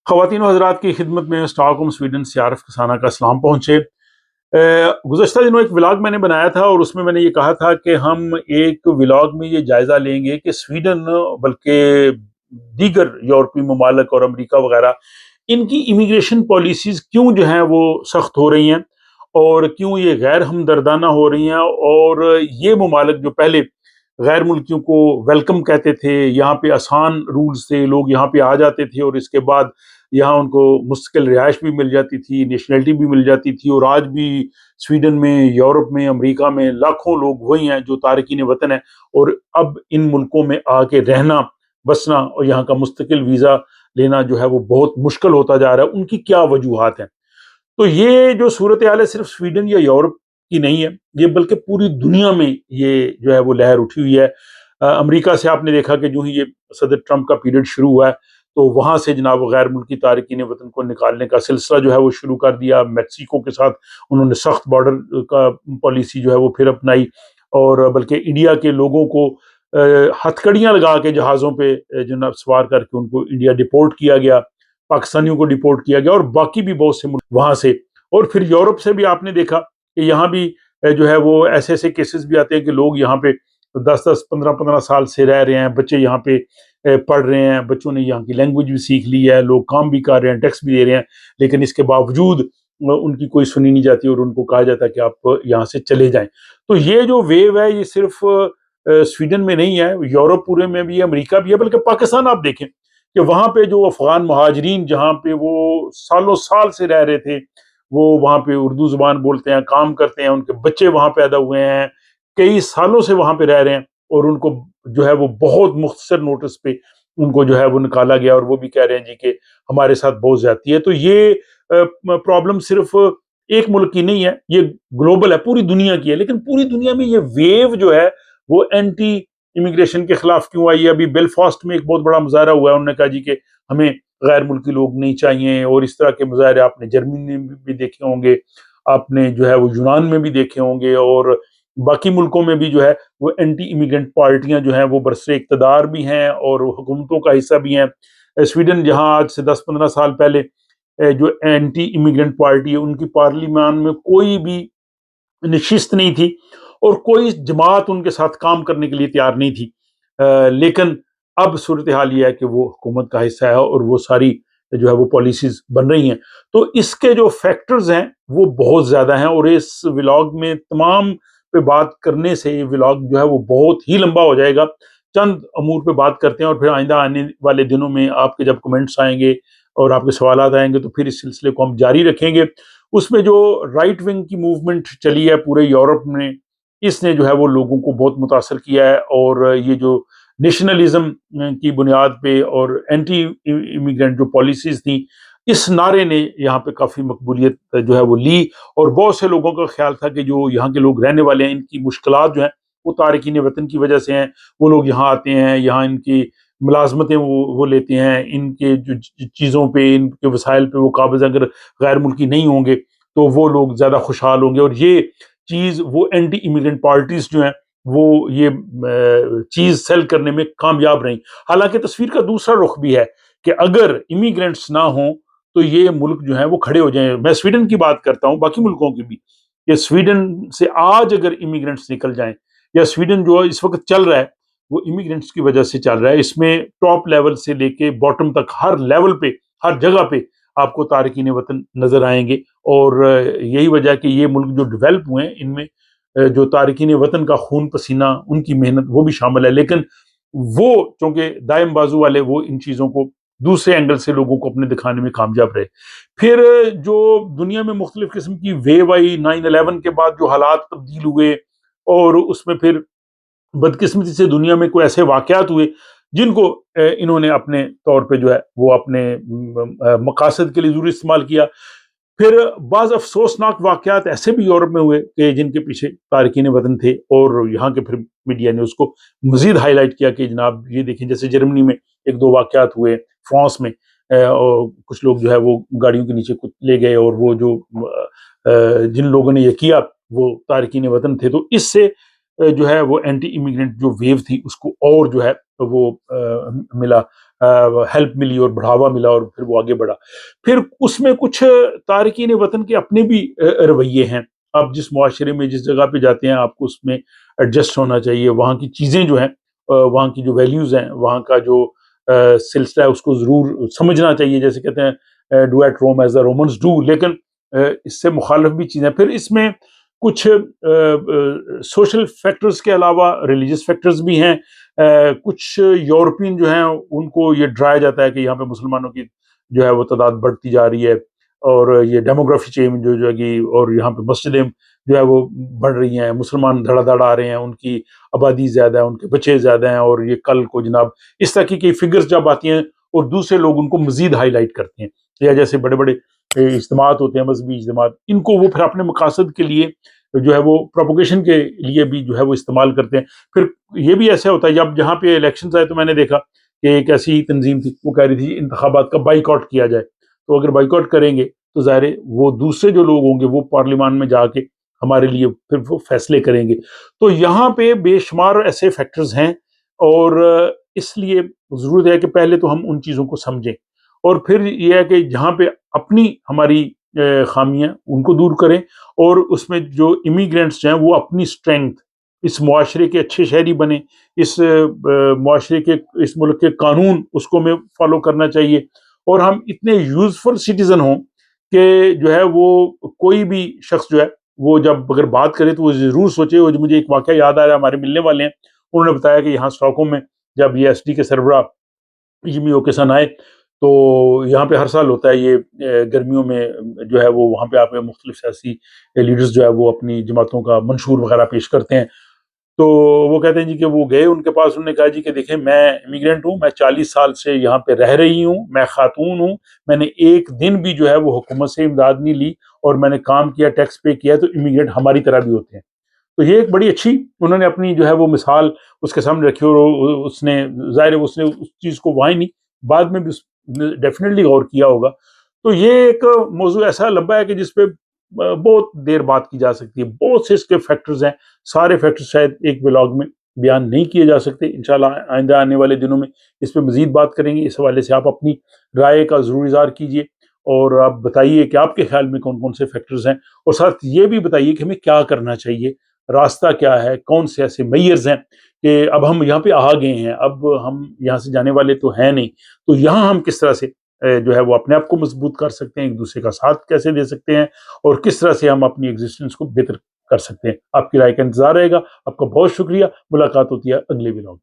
خواتین و حضرات کی خدمت میں اسٹاک ہوم سویڈن سے عارف کسانہ کا سلام پہنچے۔ گزشتہ دنوں ایک ولاگ میں نے بنایا تھا اور اس میں نے یہ کہا تھا کہ ہم ایک ولاگ میں یہ جائزہ لیں گے کہ سویڈن بلکہ دیگر یورپی ممالک اور امریکہ وغیرہ ان کی امیگریشن پالیسیز کیوں جو ہیں وہ سخت ہو رہی ہیں اور کیوں یہ غیر ہمدردانہ ہو رہی ہیں، اور یہ ممالک جو پہلے غیر ملکیوں کو ویلکم کہتے تھے، یہاں پہ آسان رولز تھے، لوگ یہاں پہ آ جاتے تھے اور اس کے بعد یہاں ان کو مستقل رہائش بھی مل جاتی تھی، نیشنلٹی بھی مل جاتی تھی، اور آج بھی سویڈن میں، یورپ میں، امریکہ میں لاکھوں لوگ وہی ہیں جو تارکین وطن ہیں، اور اب ان ملکوں میں آ کے رہنا، بسنا اور یہاں کا مستقل ویزا لینا جو ہے وہ بہت مشکل ہوتا جا رہا ہے۔ ان کی کیا وجوہات ہیں؟ تو یہ جو صورتحال ہے صرف سویڈن یا یورپ کی نہیں ہے، یہ بلکہ پوری دنیا میں یہ جو ہے وہ لہر اٹھی ہوئی ہے۔ امریکہ سے آپ نے دیکھا کہ جو ہی یہ صدر ٹرمپ کا پیریڈ شروع ہوا ہے تو وہاں سے جناب غیر ملکی تارکین وطن کو نکالنے کا سلسلہ جو ہے وہ شروع کر دیا۔ میکسیکو کے ساتھ انہوں نے سخت بارڈر کا پالیسی جو ہے وہ پھر اپنائی، اور بلکہ انڈیا کے لوگوں کو ہتھکڑیاں لگا کے جہازوں پہ جناب سوار کر کے ان کو انڈیا ڈپورٹ کیا گیا، پاکستانیوں کو ڈپورٹ کیا گیا، اور باقی بھی بہت سے ملک وہاں سے۔ اور پھر یورپ سے بھی آپ نے دیکھا کہ یہاں بھی جو ہے وہ ایسے ایسے کیسز بھی آتے ہیں کہ لوگ یہاں پہ 10 10 15 15 سال سے رہ رہے ہیں، بچے یہاں پہ پڑھ رہے ہیں، بچوں نے یہاں کی لینگویج بھی سیکھ لی ہے، لوگ کام بھی کر رہے ہیں، ٹیکس بھی دے رہے ہیں، لیکن اس کے باوجود ان کی کوئی سنی نہیں جاتی اور ان کو کہا جاتا ہے کہ آپ یہاں سے چلے جائیں۔ تو یہ جو ویو ہے یہ صرف سویڈن میں نہیں ہے، یورپ پورے میں بھی ہے، امریکہ بھی ہے، بلکہ پاکستان آپ دیکھیں کہ وہاں پہ جو افغان مہاجرین جہاں پہ وہ سالوں سال سے رہ رہے تھے، وہ وہاں پہ اردو زبان بولتے ہیں، کام کرتے ہیں، ان کے بچے وہاں پیدا ہوئے ہیں، کئی سالوں سے وہاں پہ رہ رہے ہیں، اور ان کو جو ہے وہ بہت مختصر نوٹس پہ ان کو جو ہے وہ نکالا گیا، اور وہ بھی کہہ رہے ہیں جی کہ ہمارے ساتھ بہت زیادتی ہے۔ تو یہ پرابلم صرف ایک ملک کی نہیں ہے، یہ گلوبل ہے، پوری دنیا کی ہے۔ لیکن پوری دنیا میں یہ ویو جو ہے وہ اینٹی امیگریشن کے خلاف کیوں آئی ہے؟ ابھی بیلفاسٹ میں ایک بہت بڑا مظاہرہ ہوا ہے، انہوں نے کہا جی کہ ہمیں غیر ملکی لوگ نہیں چاہیے، اور اس طرح کے مظاہرے آپ نے جرمنی میں بھی دیکھے ہوں گے، آپ نے جو ہے وہ یونان میں بھی دیکھے ہوں گے، اور باقی ملکوں میں بھی جو ہے وہ اینٹی امیگرینٹ پارٹیاں جو ہیں وہ برسر اقتدار بھی ہیں اور حکومتوں کا حصہ بھی ہیں۔ سویڈن جہاں آج سے 10 15 سال پہلے جو اینٹی امیگرینٹ پارٹی ہے ان کی پارلیمان میں کوئی بھی نشست نہیں تھی اور کوئی جماعت ان کے ساتھ کام کرنے کے لیے تیار نہیں تھی، لیکن اب صورتحال یہ ہے کہ وہ حکومت کا حصہ ہے اور وہ ساری جو ہے وہ پالیسیز بن رہی ہیں۔ تو اس کے جو فیکٹرز ہیں وہ بہت زیادہ ہیں، اور اس ولاگ میں تمام پہ بات کرنے سے یہ ولاگ جو ہے وہ بہت ہی لمبا ہو جائے گا۔ چند امور پہ بات کرتے ہیں، اور پھر آئندہ آنے والے دنوں میں آپ کے جب کمنٹس آئیں گے اور آپ کے سوالات آئیں گے تو پھر اس سلسلے کو ہم جاری رکھیں گے۔ اس میں جو رائٹ ونگ کی موومنٹ چلی ہے پورے یورپ میں، اس نے جو ہے وہ لوگوں کو بہت متاثر کیا ہے، اور یہ جو نیشنلزم کی بنیاد پہ اور اینٹی امیگرینٹ جو پالیسیز تھیں، اس نعرے نے یہاں پہ کافی مقبولیت جو ہے وہ لی، اور بہت سے لوگوں کا خیال تھا کہ جو یہاں کے لوگ رہنے والے ہیں ان کی مشکلات جو ہیں وہ تارکین وطن کی وجہ سے ہیں، وہ لوگ یہاں آتے ہیں، یہاں ان کی ملازمتیں وہ لیتے ہیں، ان کے جو چیزوں پہ، ان کے وسائل پہ وہ قابض اگر غیر ملکی نہیں ہوں گے تو وہ لوگ زیادہ خوشحال ہوں گے، اور یہ چیز وہ اینٹی امیگرینٹ پارٹیز جو ہیں وہ یہ چیز سیل کرنے میں کامیاب رہیں۔ حالانکہ تصویر کا دوسرا رخ بھی ہے کہ اگر امیگرینٹس نہ ہوں تو یہ ملک جو ہیں وہ کھڑے ہو جائیں۔ میں سویڈن کی بات کرتا ہوں، باقی ملکوں کی بھی، کہ سویڈن سے آج اگر امیگرینٹس نکل جائیں، یا سویڈن جو اس وقت چل رہا ہے وہ امیگرینٹس کی وجہ سے چل رہا ہے، اس میں ٹاپ لیول سے لے کے باٹم تک ہر لیول پہ، ہر جگہ پہ آپ کو تارکین وطن نظر آئیں گے، اور یہی وجہ ہے کہ یہ ملک جو ڈیولپ ہوئے ہیں ان میں جو تارکین وطن کا خون پسینہ، ان کی محنت وہ بھی شامل ہے، لیکن وہ چونکہ دائم بازو والے وہ ان چیزوں کو دوسرے اینگل سے لوگوں کو اپنے دکھانے میں کامیاب رہے۔ پھر جو دنیا میں مختلف قسم کی ویو آئی 9/11 کے بعد، جو حالات تبدیل ہوئے، اور اس میں پھر بدقسمتی سے دنیا میں کوئی ایسے واقعات ہوئے جن کو انہوں نے اپنے طور پہ جو ہے وہ اپنے مقاصد کے لیے ضرور استعمال کیا۔ پھر بعض افسوسناک واقعات ایسے بھی یورپ میں ہوئے کہ جن کے پیچھے تارکین وطن تھے، اور یہاں کے پھر میڈیا نے اس کو مزید ہائی لائٹ کیا کہ جناب یہ دیکھیں، جیسے جرمنی میں ایک دو واقعات ہوئے، فرانس میں اور کچھ لوگ جو ہے وہ گاڑیوں کے نیچے لے گئے، اور وہ جو جن لوگوں نے یہ کیا وہ تارکین وطن تھے۔ تو اس سے جو ہے وہ اینٹی امیگرنٹ جو ویو تھی اس کو اور جو ہے وہ ملا، ہیلپ ملی اور بڑھاوا ملا، اور پھر وہ آگے بڑھا۔ پھر اس میں کچھ تارکین وطن کے اپنے بھی رویے ہیں۔ آپ جس معاشرے میں جس جگہ پہ جاتے ہیں آپ کو اس میں ایڈجسٹ ہونا چاہیے، وہاں کی چیزیں جو ہیں، وہاں کی جو ویلیوز ہیں، وہاں کا جو سلسلہ ہے اس کو ضرور سمجھنا چاہیے۔ جیسے کہتے ہیں do at Rome as the Romans do, لیکن اس سے مخالف بھی چیزیں۔ پھر اس میں کچھ سوشل فیکٹرز کے علاوہ ریلیجس فیکٹرز بھی ہیں۔ کچھ یورپین جو ہیں ان کو یہ ڈرایا جاتا ہے کہ یہاں پہ مسلمانوں کی جو ہے وہ تعداد بڑھتی جا رہی ہے، اور یہ ڈیموگرافی چینج جو ہے اور یہاں پہ مسجدیں جو ہے وہ بڑھ رہی ہیں، مسلمان دھڑا دھڑ آ رہے ہیں، ان کی آبادی زیادہ ہے، ان کے بچے زیادہ ہیں، اور یہ کل کو جناب اس طرح کی فگرز جب آتی ہیں اور دوسرے لوگ ان کو مزید ہائی لائٹ کرتے ہیں، یا جیسے بڑے بڑے اجتماعات ہوتے ہیں، مذہبی اجتماعات، ان کو وہ پھر اپنے مقاصد کے لیے جو ہے وہ پروپوگیشن کے لیے بھی جو ہے وہ استعمال کرتے ہیں۔ پھر یہ بھی ایسا ہوتا ہے جب جہاں پہ الیکشنز آئے تو میں نے دیکھا کہ ایک ایسی تنظیم تھی، وہ کہہ رہی تھی انتخابات کا بائیکاٹ کیا جائے، تو اگر بائیکاٹ کریں گے تو ظاہر ہے وہ دوسرے جو لوگ ہوں گے وہ پارلیمان میں جا کے ہمارے لیے پھر وہ فیصلے کریں گے۔ تو یہاں پہ بے شمار ایسے فیکٹرز ہیں، اور اس لیے ضرورت ہے کہ پہلے تو ہم ان چیزوں کو سمجھیں، اور پھر یہ ہے کہ جہاں پہ اپنی ہماری خامیاں ان کو دور کریں، اور اس میں جو امیگرینٹس ہیں وہ اپنی سٹرینگتھ، اس معاشرے کے اچھے شہری بنیں، اس معاشرے کے، اس ملک کے قانون اس کو میں فالو کرنا چاہیے، اور ہم اتنے یوزفل سٹیزن ہوں کہ جو ہے وہ کوئی بھی شخص جو ہے وہ جب اگر بات کرے تو وہ ضرور سوچے۔ اور مجھے ایک واقعہ یاد آ رہا ہے، ہمارے ملنے والے ہیں، انہوں نے بتایا کہ یہاں اسٹاک ہوم میں جب یہ ایس ڈی کے سربراہ جمی اوکیسن آئے تو یہاں پہ ہر سال ہوتا ہے یہ گرمیوں میں جو ہے وہ وہاں پہ آپ مختلف سیاسی لیڈرز جو ہے وہ اپنی جماعتوں کا منشور وغیرہ پیش کرتے ہیں۔ تو وہ کہتے ہیں جی کہ وہ گئے ان کے پاس، انہوں نے کہا جی کہ دیکھیں میں امیگرینٹ ہوں، میں 40 سال سے یہاں پہ رہ رہی ہوں، میں خاتون ہوں، میں نے ایک دن بھی جو ہے وہ حکومت سے امداد نہیں لی، اور میں نے کام کیا، ٹیکس پے کیا، تو امیگرینٹ ہماری طرح بھی ہوتے ہیں۔ تو یہ ایک بڑی اچھی انہوں نے اپنی جو ہے وہ مثال اس کے سامنے رکھی، اور اس نے ظاہر ہے اس نے اس چیز کو وہاں ہی نہیں، بعد میں بھی ڈیفینیٹلی غور کیا ہوگا۔ تو یہ ایک موضوع ایسا لمبا ہے کہ جس پہ بہت دیر بات کی جا سکتی ہے، بہت سے اس کے فیکٹرز ہیں، سارے فیکٹرز شاید ایک ولاگ میں بیان نہیں کیے جا سکتے۔ انشاءاللہ آئندہ آنے والے دنوں میں اس پہ مزید بات کریں گے۔ اس حوالے سے آپ اپنی رائے کا ضرور اظہار کیجیے، اور آپ بتائیے کہ آپ کے خیال میں کون کون سے فیکٹرز ہیں، اور ساتھ یہ بھی بتائیے کہ ہمیں کیا کرنا چاہیے، راستہ کیا ہے، کون سے ایسے میئرز ہیں کہ اب ہم یہاں پہ آ گئے ہیں، اب ہم یہاں سے جانے والے تو ہیں نہیں، تو یہاں ہم کس طرح سے جو ہے وہ اپنے آپ کو مضبوط کر سکتے ہیں، ایک دوسرے کا ساتھ کیسے دے سکتے ہیں، اور کس طرح سے ہم اپنی ایگزسٹنس کو بہتر کر سکتے ہیں۔ آپ کی رائے کا انتظار رہے گا۔ آپ کا بہت شکریہ، ملاقات ہوتی ہے اگلے ولاگ۔